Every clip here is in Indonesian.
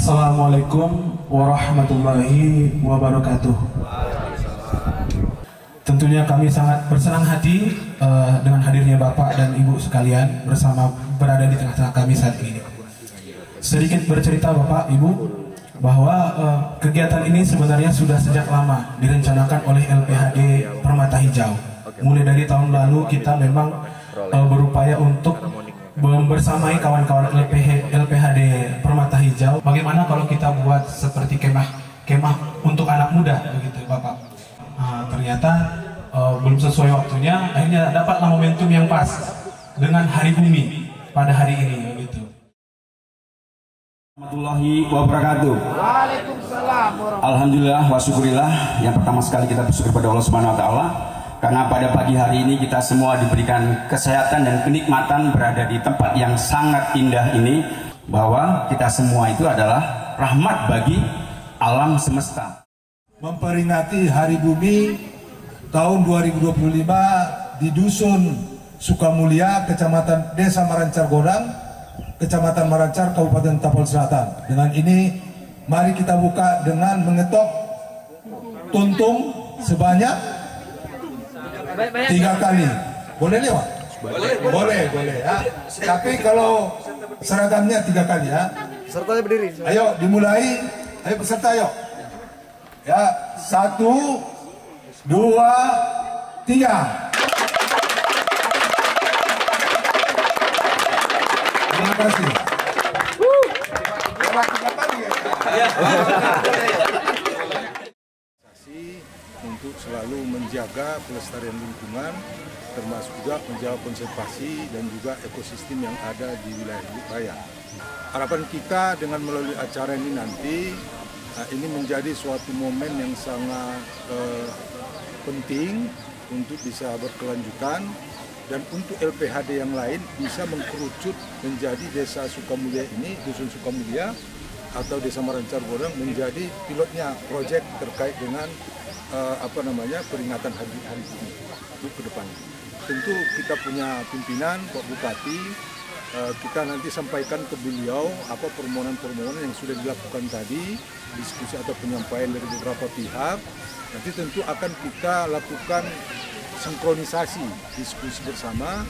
Assalamualaikum warahmatullahi wabarakatuh. Tentunya kami sangat bersenang hati dengan hadirnya Bapak dan Ibu sekalian bersama berada di tengah-tengah kami saat ini. Sedikit bercerita Bapak Ibu bahwa kegiatan ini sebenarnya sudah sejak lama direncanakan oleh LPHD Permata Hijau. Mulai dari tahun lalu kita memang berupaya untuk membersamai kawan-kawan LPHD Permata Hijau. Bagaimana kalau kita buat seperti kemah untuk anak muda begitu Bapak. Ternyata belum sesuai waktunya, akhirnya dapatlah momentum yang pas dengan Hari Bumi pada hari ini begitu. Warahmatullahi wabarakatuh. Waalaikumsalam. Alhamdulillah wa syukurillah. Yang pertama sekali kita bersyukur pada Allah Subhanahu wa taala karena pada pagi hari ini kita semua diberikan kesehatan dan kenikmatan berada di tempat yang sangat indah ini, bahwa kita semua itu adalah rahmat bagi alam semesta. Memperingati Hari Bumi tahun 2025 di Dusun Sukamulya, Kecamatan Desa Marancar Godang, Kecamatan Marancar, Kabupaten Tapal Selatan. Dengan ini mari kita buka dengan mengetok tuntung sebanyak 3 kali. Boleh lewat? Boleh ya. Tapi kalau seragamnya 3 kali ya. Sertanya berdiri. Ayo dimulai. Ayo peserta ayo. Ya, 1, 2, 3. Terima kasih. Untuk selalu menjaga pelestarian lingkungan, termasuk juga menjaga konservasi dan juga ekosistem yang ada di wilayah Lubuk Raya. Harapan kita dengan melalui acara ini nanti, ini menjadi suatu momen yang sangat penting untuk bisa berkelanjutan, dan untuk LPHD yang lain bisa mengkerucut menjadi Desa Sukamulya ini, Dusun Sukamulya atau Desa Marancar Godang menjadi pilotnya proyek terkait dengan peringatan Hari Bumi untuk ke depan. Tentu kita punya pimpinan Pak Bupati, kita nanti sampaikan ke beliau apa permohonan-permohonan yang sudah dilakukan tadi, diskusi atau penyampaian dari beberapa pihak. Nanti tentu akan kita lakukan sinkronisasi diskusi bersama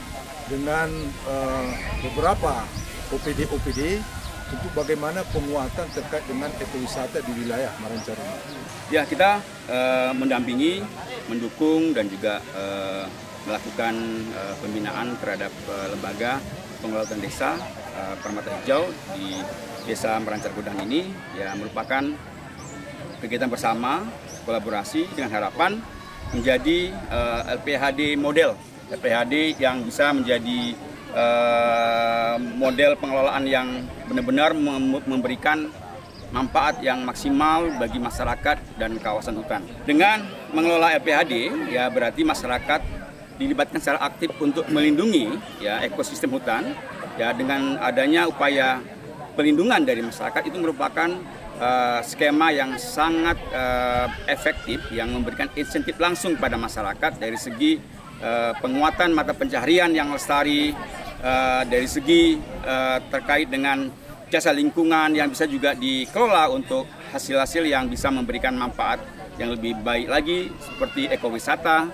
dengan beberapa OPD untuk bagaimana penguatan terkait dengan ekowisata di wilayah Marancar ini. Ya, kita mendampingi, mendukung dan juga melakukan pembinaan terhadap lembaga pengelola desa Permata Hijau di Desa Marancar Godang ini, ya merupakan kegiatan bersama kolaborasi dengan harapan menjadi LPHD model, LPHD yang bisa menjadi model pengelolaan yang benar-benar memberikan manfaat yang maksimal bagi masyarakat dan kawasan hutan. Dengan mengelola LPHD, ya berarti masyarakat dilibatkan secara aktif untuk melindungi ya ekosistem hutan. Ya dengan adanya upaya pelindungan dari masyarakat itu merupakan skema yang sangat efektif yang memberikan insentif langsung pada masyarakat dari segi penguatan mata pencaharian yang lestari, dari segi terkait dengan jasa lingkungan yang bisa juga dikelola untuk hasil-hasil yang bisa memberikan manfaat yang lebih baik lagi seperti ekowisata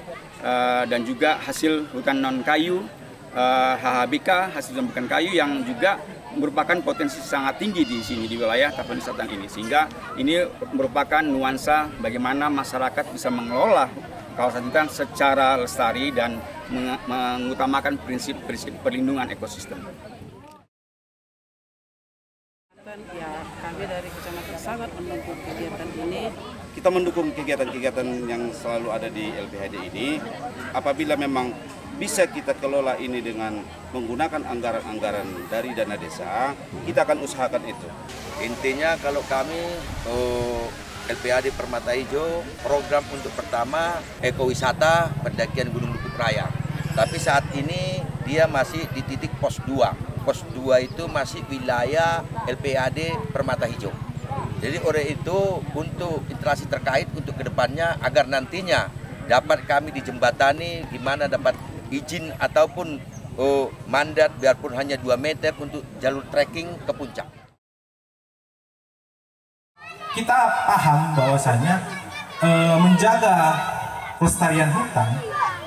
dan juga hasil hutan non kayu, HHBK, hasil hutan bukan kayu yang juga merupakan potensi sangat tinggi di sini di wilayah Tapal Selatan ini, sehingga ini merupakan nuansa bagaimana masyarakat bisa mengelola kawasan hutan secara lestari dan mengutamakan prinsip-prinsip perlindungan ekosistem. Ya, kami dari Kecamatan sangat mendukung kegiatan ini. Kita mendukung kegiatan-kegiatan yang selalu ada di LPHD ini. Apabila memang bisa kita kelola ini dengan menggunakan anggaran-anggaran dari dana desa, kita akan usahakan itu. Intinya kalau kami LPHD Permata Hijau, program untuk pertama ekowisata pendakian Gunung Lubuk Raya. Tapi saat ini dia masih di titik pos 2. Pos 2 itu masih wilayah LPHD Permata Hijau. Jadi oleh itu untuk interaksi terkait untuk kedepannya agar nantinya dapat kami dijembatani di mana dapat izin ataupun mandat biarpun hanya 2 meter untuk jalur trekking ke puncak. kita paham bahwasanya menjaga kelestarian hutan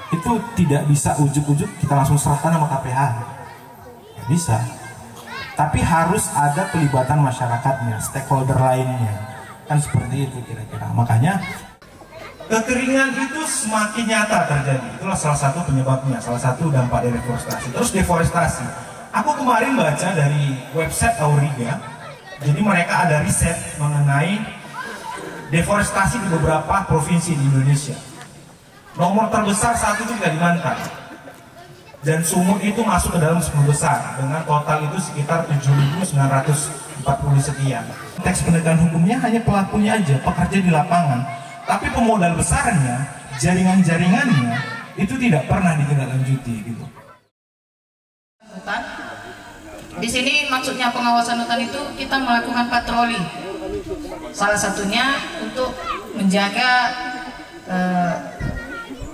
itu tidak bisa ujuk-ujuk kita langsung serahkan sama KPH. Nggak bisa. Tapi harus ada pelibatan masyarakatnya, stakeholder lainnya. Kan seperti itu kira-kira. Makanya kekeringan itu semakin nyata terjadi. Itulah salah satu penyebabnya, salah satu dampak dari deforestasi. Terus deforestasi. Aku kemarin baca dari website Auriga. Jadi mereka ada riset mengenai deforestasi di beberapa provinsi di Indonesia. Nomor terbesar saat itu di Kalimantan. Dan Sumut itu masuk ke dalam 10 besar dengan total itu sekitar 7.940 sekian. Teks penegakan hukumnya hanya pelakunya aja, pekerja di lapangan. Tapi pemodal besarnya, jaringan-jaringannya itu tidak pernah ditindaklanjuti gitu. Hutan. Di sini maksudnya pengawasan hutan itu kita melakukan patroli. Salah satunya untuk menjaga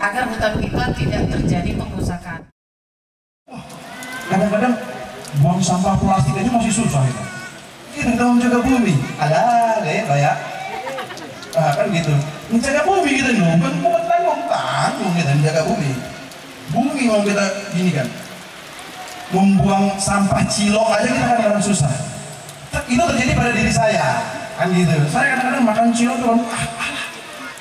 agar hutan kita tidak terjadi pengrusakan. Kadang-kadang buang sampah plastik aja masih susah itu. Kita menjaga bumi. Ada ya. Kan gitu. Menjaga bumi kita nih, bukan tanggung kita menjaga bumi. Bumi mau kita gini kan. Membuang sampah cilok aja kita kadang-kadang susah. Itu terjadi pada diri saya. Kan gitu. Saya kadang-kadang makan cilok tuh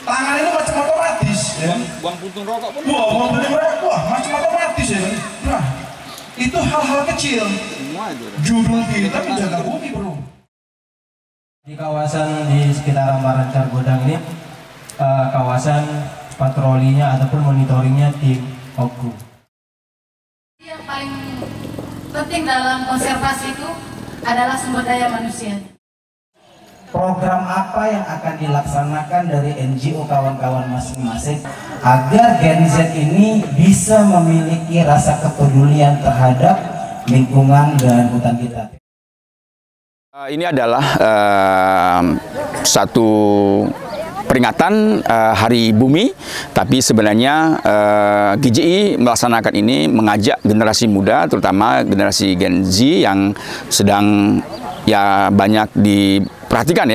tangan itu macam otomatis ya. Buang puntung rokok pun. Buang puntung rokok, macam otomatis ya. Nah, itu hal-hal kecil. Judul kita menjaga bumi, bro. Di kawasan di sekitar Marancar Godang ini kawasan patrolinya ataupun monitoringnya tim OGU. Yang paling penting dalam konservasi itu adalah sumber daya manusia. Program apa yang akan dilaksanakan dari NGO kawan-kawan masing-masing agar Gen Z ini bisa memiliki rasa kepedulian terhadap lingkungan dan hutan kita? Ini adalah satu peringatan Hari Bumi, tapi sebenarnya GJI melaksanakan ini mengajak generasi muda, terutama generasi Gen Z yang sedang banyak diperhatikan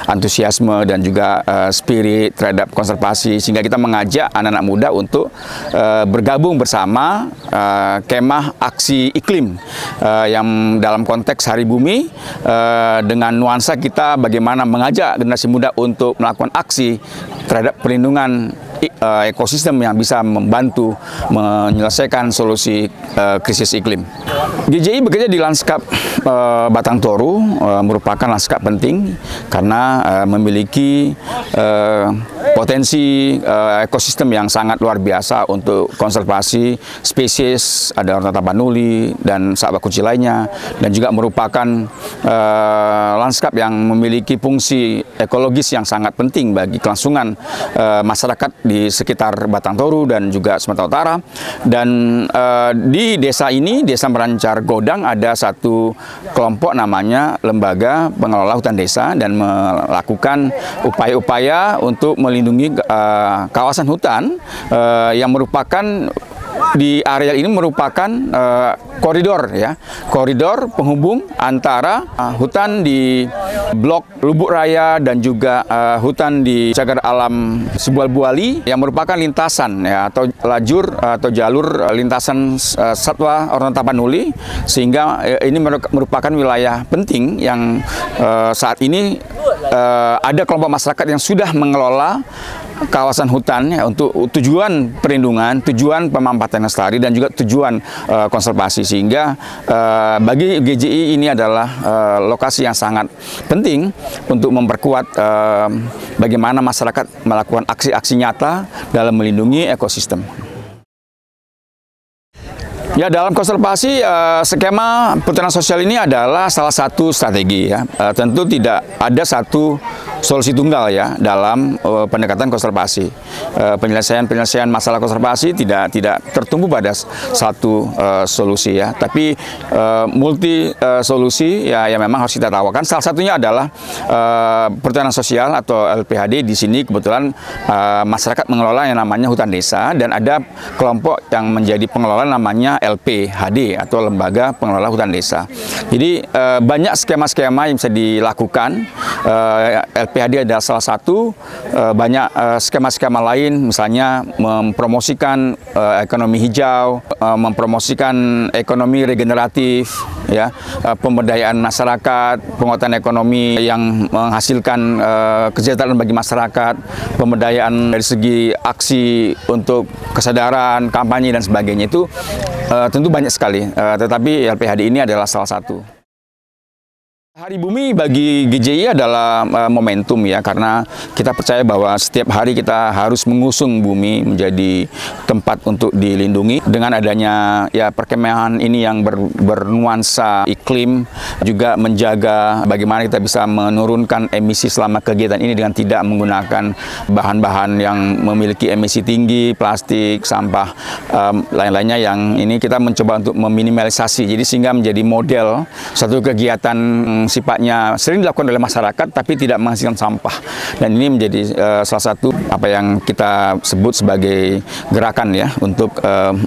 antusiasme dan juga spirit terhadap konservasi, sehingga kita mengajak anak-anak muda untuk bergabung bersama kemah aksi iklim yang dalam konteks Hari Bumi, dengan nuansa kita bagaimana mengajak generasi muda untuk melakukan aksi terhadap perlindungan ekosistem yang bisa membantu menyelesaikan solusi krisis iklim. GJI bekerja di lanskap Batang Toru, merupakan lanskap penting karena memiliki potensi ekosistem yang sangat luar biasa untuk konservasi spesies, ada Orang Tapanuli dan sahabat kunci lainnya, dan juga merupakan lanskap yang memiliki fungsi ekologis yang sangat penting bagi kelangsungan masyarakat di sekitar Batang Toru dan juga Sumatera Utara. Dan di desa ini, Desa Marancar Godang, ada satu kelompok namanya Lembaga Pengelola Hutan Desa, dan melakukan upaya-upaya untuk melindungi kawasan hutan yang merupakan di area ini merupakan koridor penghubung antara hutan di Blok Lubuk Raya dan juga hutan di Cagar Alam Sibual Buali yang merupakan lintasan atau lajur atau jalur lintasan satwa Orang Tapanuli, sehingga ini merupakan wilayah penting yang saat ini ada kelompok masyarakat yang sudah mengelola kawasan hutan untuk tujuan perlindungan, tujuan pemampatan lestari, dan juga tujuan konservasi, sehingga bagi GJI ini adalah lokasi yang sangat penting untuk memperkuat bagaimana masyarakat melakukan aksi-aksi nyata dalam melindungi ekosistem. Ya, dalam konservasi skema perhutanan sosial ini adalah salah satu strategi Tentu tidak ada satu solusi tunggal ya dalam pendekatan konservasi. Penyelesaian masalah konservasi tidak tertumpu pada satu solusi ya, tapi multi solusi ya memang harus kita tawarkan. Salah satunya adalah perhutanan sosial atau LPHD. Di sini kebetulan masyarakat mengelola yang namanya hutan desa, dan ada kelompok yang menjadi pengelola namanya LPHD atau Lembaga Pengelola Hutan Desa. Jadi banyak skema-skema yang bisa dilakukan. LPHD adalah salah satu, banyak skema-skema lain, misalnya mempromosikan ekonomi hijau, mempromosikan ekonomi regeneratif, ya, pemberdayaan masyarakat, penguatan ekonomi yang menghasilkan kesejahteraan bagi masyarakat, pemberdayaan dari segi aksi untuk kesadaran, kampanye dan sebagainya, itu tentu banyak sekali, tetapi LPHD ini adalah salah satu. Hari Bumi bagi GJI adalah momentum ya, karena kita percaya bahwa setiap hari kita harus mengusung bumi menjadi tempat untuk dilindungi. Dengan adanya ya perkemahan ini yang bernuansa iklim, juga menjaga bagaimana kita bisa menurunkan emisi selama kegiatan ini dengan tidak menggunakan bahan-bahan yang memiliki emisi tinggi, plastik, sampah, lain-lainnya, yang ini kita mencoba untuk meminimalisasi. Jadi sehingga menjadi model satu kegiatan sifatnya sering dilakukan oleh masyarakat tapi tidak menghasilkan sampah, dan ini menjadi salah satu apa yang kita sebut sebagai gerakan ya untuk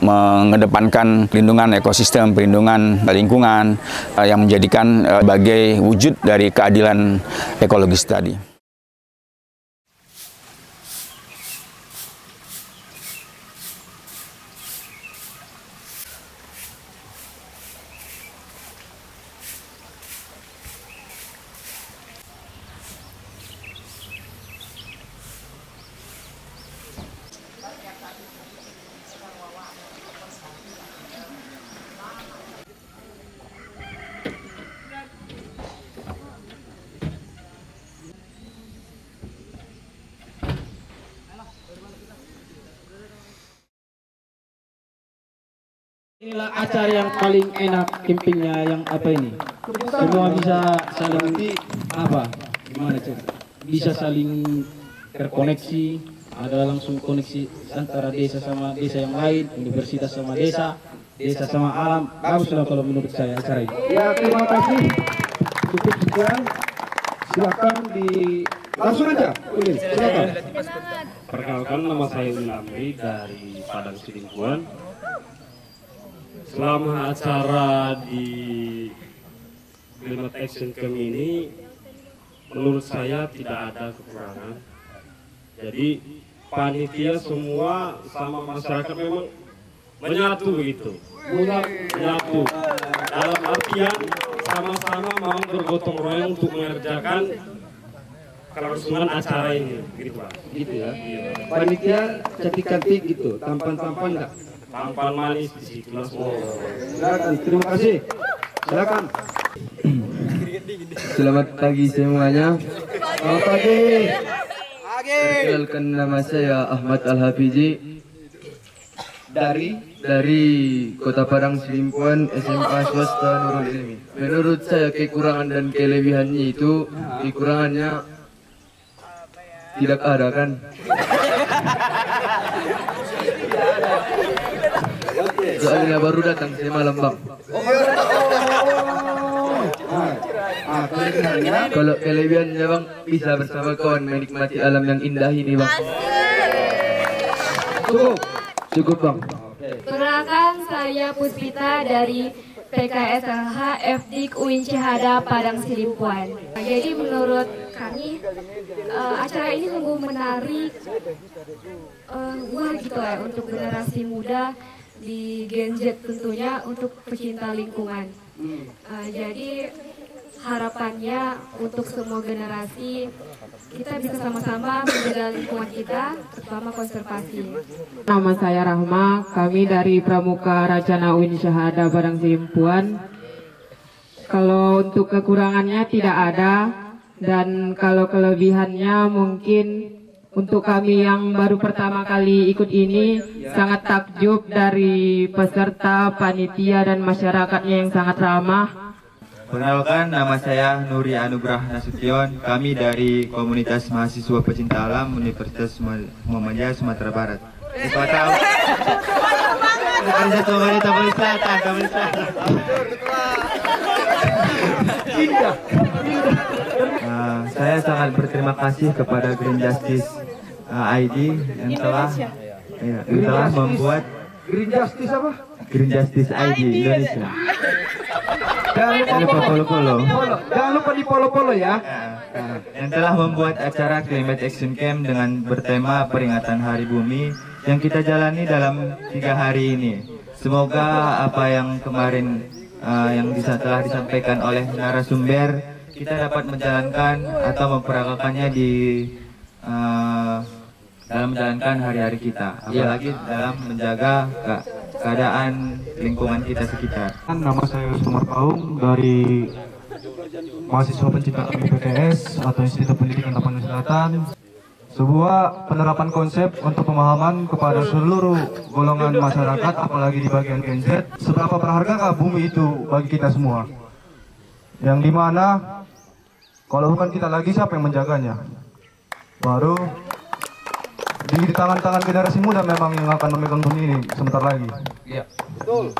mengedepankan perlindungan ekosistem, perlindungan lingkungan yang menjadikan sebagai wujud dari keadilan ekologis tadi. Inilah acara yang paling enak campingnya, yang apa ini? Semua bisa saling apa? Gimana coba? Bisa saling terkoneksi, ada langsung koneksi antara desa sama desa yang lain, universitas sama desa, desa sama alam. Baguslah kalau menurut saya acara ini. Ya, terima kasih. Cukup sekian. Silakan langsung aja. Boleh. Silakan. Perkenalkan, nama saya Ulamri dari Padang Sidimpuan. Selama acara di Climate Action Camp ini, menurut saya tidak ada kekurangan. Jadi panitia semua sama masyarakat memang menyatu begitu, menyatu dalam artian sama-sama mau bergotong royong untuk mengerjakan kelangsungan acara ini, gitu Pak. Gitu ya. Panitia cantik-cantik gitu, tampan-tampan nggak? Tampan manis di situ semua. Silakan, terima kasih. Silakan. Selamat pagi semuanya. Selamat pagi. Perkenalkan, nama saya Ahmad Al-Hafizi dari Kota Padang Sidimpuan, SMA swasta Nurul Ilmi. Menurut saya kekurangan dan kelebihannya itu, kekurangannya tidak ada kan? Soalnya baru datang saya malam bang. Kalau kelebihannya bang, bisa bersama kawan menikmati alam yang indah ini bang. Cukup bang. Perkenalkan, saya Puspita dari PKSLH FDIK UIN Cihada Padang Sidimpuan. Jadi menurut kami acara ini sungguh menarik, wah gitu ya, untuk generasi muda di Gen Z tentunya, untuk pecinta lingkungan. Jadi harapannya untuk semua generasi kita bisa sama-sama menjaga lingkungan kita, terutama konservasi. Nama saya Rahma, kami dari Pramuka Racana UIN Syahada Padang Sidimpuan. Kalau untuk kekurangannya tidak ada, dan kalau kelebihannya mungkin untuk kami yang baru pertama kali ikut ini sangat takjub dari peserta, panitia dan masyarakatnya yang sangat ramah. Perkenalkan, nama saya Nuri Anugrah Nasution. Kami dari komunitas mahasiswa pecinta alam Universitas Muhammadiyah Sumatera Barat. Sumatera saya sangat berterima kasih kepada Green Justice ID yang telah membuat Green Justice apa? Green Justice ID Indonesia. Jangan lupa di polo-polo ya. Yang telah membuat acara Climate Action Camp dengan bertema peringatan Hari Bumi yang kita jalani dalam 3 hari ini. Semoga apa yang kemarin yang telah disampaikan oleh narasumber kita dapat menjalankan atau memperagakannya di dalam menjalankan hari-hari kita, apalagi dalam menjaga keadaan lingkungan kita sekitar. Nama saya Sumar Paung dari mahasiswa pencinta alam PKS atau Institut Pendidikan Tapanuli Selatan. Sebuah penerapan konsep untuk pemahaman kepada seluruh golongan masyarakat, apalagi di bagian Gen Z, seberapa berharga bumi itu bagi kita semua. Yang dimana kalau bukan kita lagi, siapa yang menjaganya? Baru di tangan-tangan generasi muda memang yang akan memegang bumi ini sebentar lagi. Iya, betul.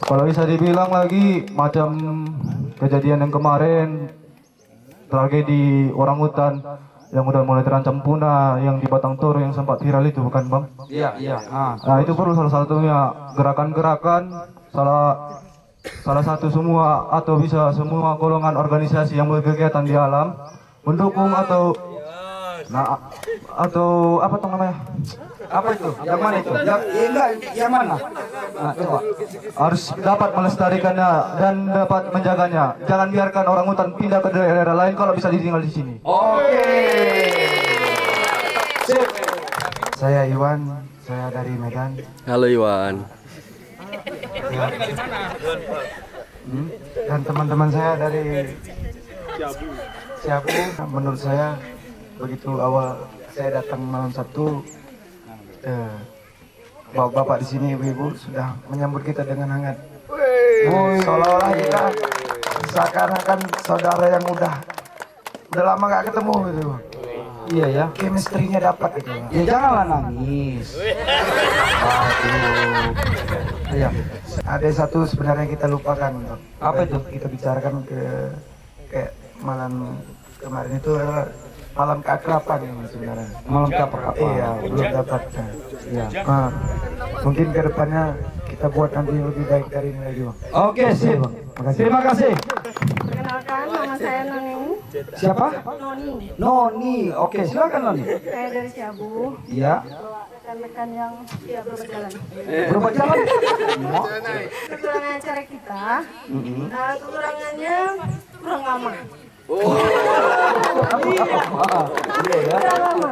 Kalau bisa dibilang lagi macam kejadian yang kemarin, tragedi orangutan yang udah mulai terancam punah, yang di Batang Toru yang sempat viral itu, bukan Bang? Iya, iya. Nah itu perlu salah satunya gerakan-gerakan, salah satu semua atau bisa semua golongan organisasi yang berkegiatan di alam mendukung atau apa tuh namanya? Apa itu? Yang mana itu? Yang mana? Nah, coba. Harus dapat melestarikannya dan dapat menjaganya. Jangan biarkan orang hutan pindah ke daerah lain kalau bisa ditinggal di sini. Oke. Sip. Saya Iwan, saya dari Medan. Halo Iwan. Dan teman-teman saya dari Siapu. Menurut saya begitu awal saya datang malam Sabtu, bapak-bapak di sini, ibu-ibu sudah menyambut kita dengan hangat. Seolah-olah kita seakan-akan saudara yang udah lama gak ketemu gitu. Iya ya, chemistry-nya dapat gitu. Ya janganlah nangis. Aduh. Iya. Ada satu sebenarnya kita lupakan. Apa itu? Kita bicarakan kayak malam kemarin itu adalah malam keakraban ini sebenarnya. Malam keakraban. Iya, belum dapat. Iya. Mungkin kedepannya kita buat nanti lebih baik dari ini lagi, Bang. Oke, sip. Terima kasih. Perkenalkan, nama saya Noni. Siapa? Noni. Noni. Oke, silakan Noni. Saya dari Siabu. Iya. Rekan-rekan yang berobat jalan. Berobat jalan? Kekurangan acara kita. Kekurangannya kurang lama.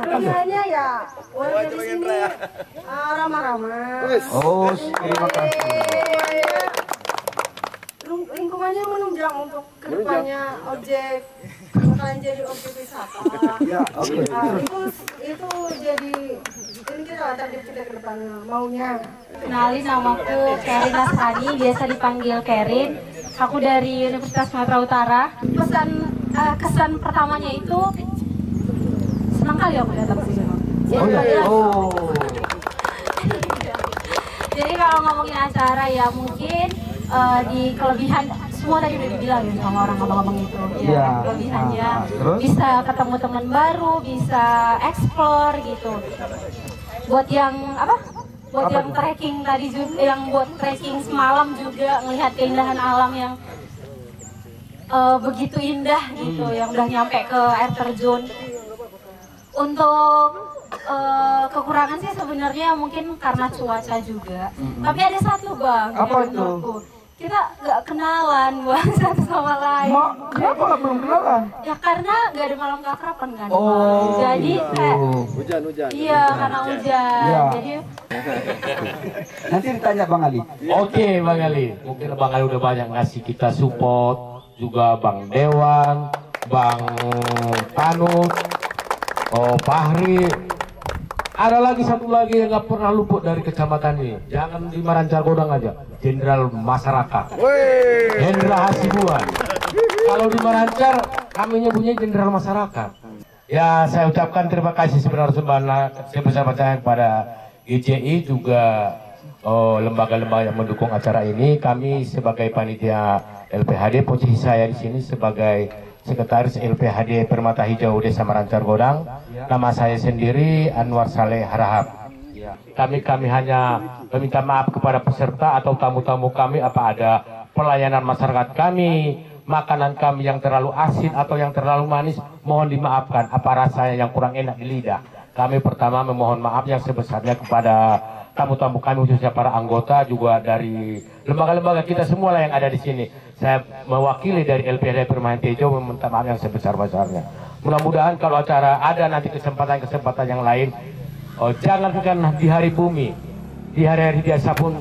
Biasanya ya warga di sini ramah-ramah. Terima kasih. Lingkungannya menunjang untuk kedepannya objek bakalan jadi objek wisata. Ya, oke. Itu jadi ini kita target kita ke depannya maunya. Kenalin, namaku Kerin Nasrani, biasa dipanggil Kerin. Aku dari Universitas Sumatera Utara. Kesan pertamanya itu senang kali aku datang sini. Jadi kalau ngomongin acara ya mungkin di kelebihan semua tadi udah dibilang ya sama orang abang-abang itu. Ya, kelebihannya bisa ketemu teman baru, bisa explore gitu. Buat yang Buat yang trekking tadi juga, yang buat trekking semalam juga ngelihat keindahan alam yang begitu indah gitu, yang udah nyampe ke air terjun. Untuk kekurangan sih sebenarnya mungkin karena cuaca juga. Tapi ada satu Bang. Apa itu? Kita nggak kenalan Bang satu sama lain. Kenapa belum kenalan? Ya karena nggak ada malam keakraban kan. Oh, jadi kayak hujan. Iya karena hujan. Ya. Jadi nanti ditanya Bang Ali. Oke Bang Ali, mungkin Bang Ali udah banyak ngasih kita support, juga Bang Dewan, Bang Tanut, Fahri, Ada lagi satu lagi yang nggak pernah luput dari kecamatan ini. Jangan di Marancar Godang aja. Jenderal Masyarakat. Jenderal Hasibuan. Kalau di Marancar kami nyebutnya Jenderal Masyarakat. Ya, saya ucapkan terima kasih sebesar-besarnya kepada GCI juga lembaga-lembaga yang mendukung acara ini. Kami sebagai panitia LPHD, posisi saya di sini sebagai Sekretaris LPHD Permata Hijau Desa Marancar Godang. Nama saya sendiri Anwar Saleh Harahap. Kami hanya meminta maaf kepada peserta atau tamu-tamu kami apa ada pelayanan masyarakat kami, makanan kami yang terlalu asin atau yang terlalu manis, mohon dimaafkan apa rasanya yang kurang enak di lidah. Kami pertama memohon maaf yang sebesarnya kepada tamu-tamu kami, khususnya para anggota juga dari lembaga-lembaga kita semua lah yang ada di sini. Saya mewakili dari LPHD Permata Hijau meminta maaf yang sebesar-besarnya. Mudah-mudahan kalau acara ada nanti kesempatan-kesempatan yang lain, jangan di hari bumi, di hari-hari biasa pun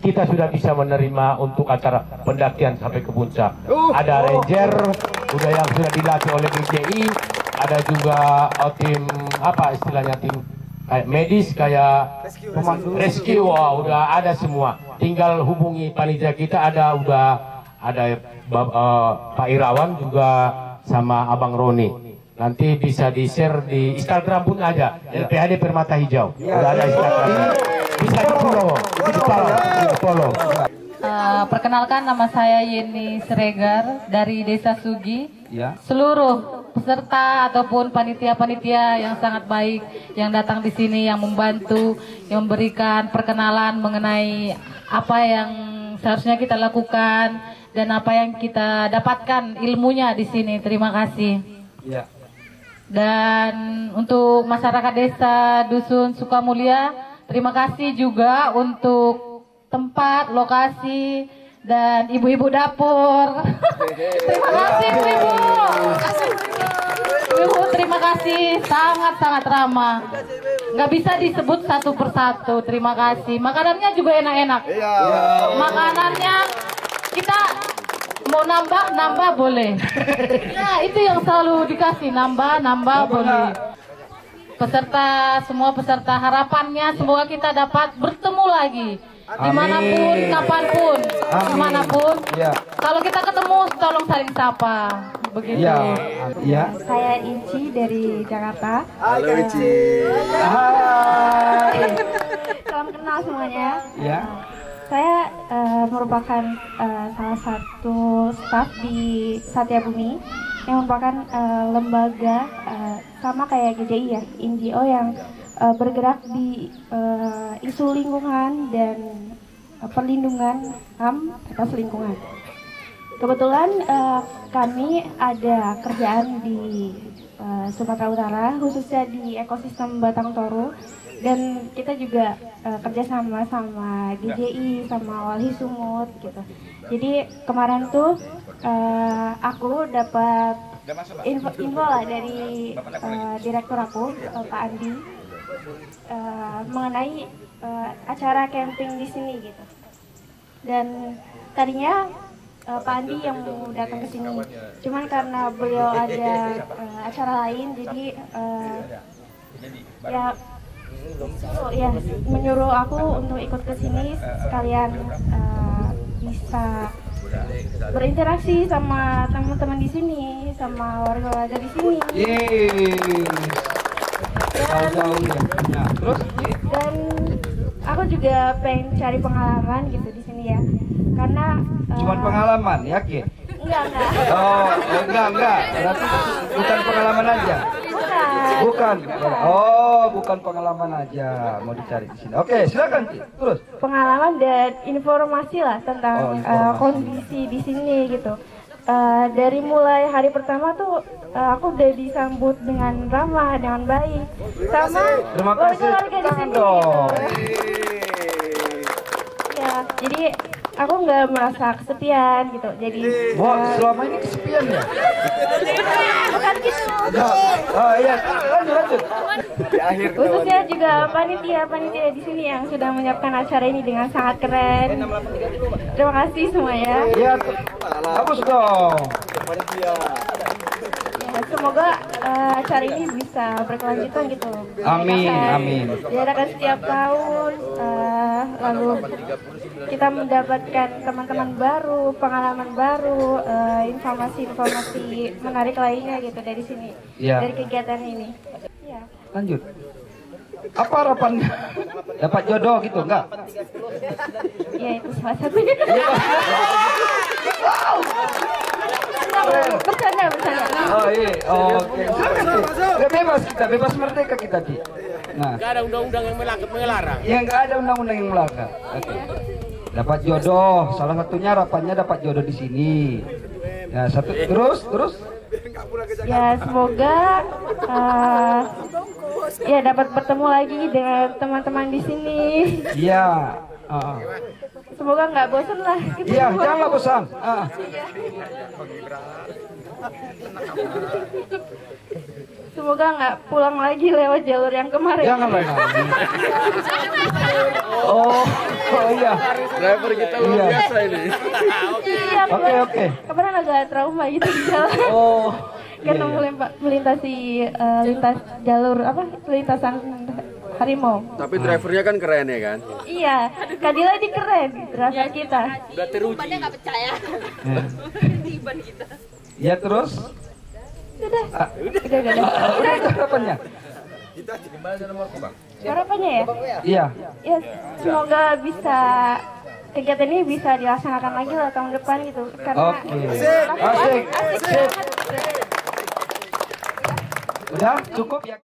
kita sudah bisa menerima untuk acara pendakian sampai ke puncak. Ada ranger, udah yang sudah dilatih oleh BCI, ada juga tim apa istilahnya tim kayak medis, kayak rescue, udah ada semua. Tinggal hubungi panitia kita, ada Pak Irawan juga sama Abang Roni. Nanti bisa di-share di Instagram pun aja, LPHD Permata Hijau. Udah ada Instagram. Bisa di-follow. Perkenalkan, nama saya Yeni Siregar dari Desa Sugi. Seluruh peserta ataupun panitia-panitia yang sangat baik yang datang di sini, yang membantu, yang memberikan perkenalan mengenai apa yang seharusnya kita lakukan dan apa yang kita dapatkan ilmunya di sini. Terima kasih. Dan untuk masyarakat desa Dusun Sukamulya, terima kasih juga untuk tempat, lokasi, dan ibu-ibu dapur. Terima kasih ibu-ibu. Ibu, terima kasih, sangat-sangat ramah. Nggak bisa disebut satu persatu. Terima kasih. Makanannya juga enak-enak. Makanannya kita mau nambah boleh. Nah, itu yang selalu dikasih, nambah boleh. Semua peserta harapannya semoga kita dapat bertemu lagi. Dimanapun, kapanpun, kemanapun. Kalau kita ketemu, tolong saling sapa. Begitu. Saya Inci dari Jakarta. Halo Inci. Salam kenal semuanya. Saya merupakan salah satu staf di Satya Bumi yang merupakan lembaga sama kayak GCI ya, NGO yang bergerak di isu lingkungan dan perlindungan HAM atas lingkungan. Kebetulan kami ada kerjaan di Sumatera Utara, khususnya di ekosistem Batang Toru, dan kita juga kerjasama sama GCI, sama Walhi Sumut gitu. Jadi kemarin tuh aku dapat info lah dari direktur aku, Pak Andi, mengenai acara camping di sini gitu. Dan tadinya Pak Andi yang mau datang ke sini, cuman karena beliau ada acara lain, jadi menyuruh aku untuk ikut ke sini sekalian bisa berinteraksi sama teman-teman di sini, sama warga-warga di sini. Dan aku juga pengen cari pengalaman gitu di sini ya, karena Cuman pengalaman, yakin? Enggak. Oh, enggak. Berarti bukan pengalaman aja. Bukan. Oh, bukan pengalaman aja, mau dicari di sini. Oke, silakan Ci. Terus. Pengalaman dan informasi lah tentang kondisi di sini gitu. Dari mulai hari pertama tuh aku udah disambut dengan ramah, dengan baik sama warga-warga di sini. Ya, jadi aku nggak merasa kesepian gitu. Jadi selama ini kesepian ya? Bukan gitu. Oh iya, lanjut. Khususnya juga panitia di sini yang sudah menyiapkan acara ini dengan sangat keren. Terima kasih semuanya. Iya, bagus dong. semoga acara ini bisa berkelanjutan gitu. Amin, amin. Diadakan setiap tahun, lalu kita mendapatkan teman-teman baru, pengalaman baru, informasi-informasi menarik lainnya gitu dari sini, dari kegiatan ini. Ya. Lanjut. Apa harapannya? Dapat jodoh gitu enggak? Ya itu salah satunya. Bercanda. Oh iya, oke. Bebas kita, bebas merdeka kita Ki. Nah, Nggak ada undang-undang yang melarang. ya nggak ada undang-undang yang melarang. Oke. Dapat jodoh, salah satunya harapannya dapat jodoh di sini. Ya satu, terus. Ya semoga ya dapat bertemu lagi dengan teman-teman di sini. Iya. Semoga nggak bosan lah. Iya, jangan bosan. Semoga nggak pulang lagi lewat jalur yang kemarin. Jangan lagi. Oh iya. Driver kita luar biasa ini. Iya, Oke. kemarin agak trauma gitu di jalan. Oh. Karena melintasi lintasan harimau. Tapi drivernya kan keren ya kan? Iya, Kadila ini keren driver kita. Udah teruji. Tibannya nggak percaya. Tiban kita. Ya terus. Udah. Udah harapannya. Harapannya ya? Iya. Ya, semoga bisa kegiatan ini bisa dilaksanakan lagi lah tahun depan gitu. Karena Asik. Udah cukup ya.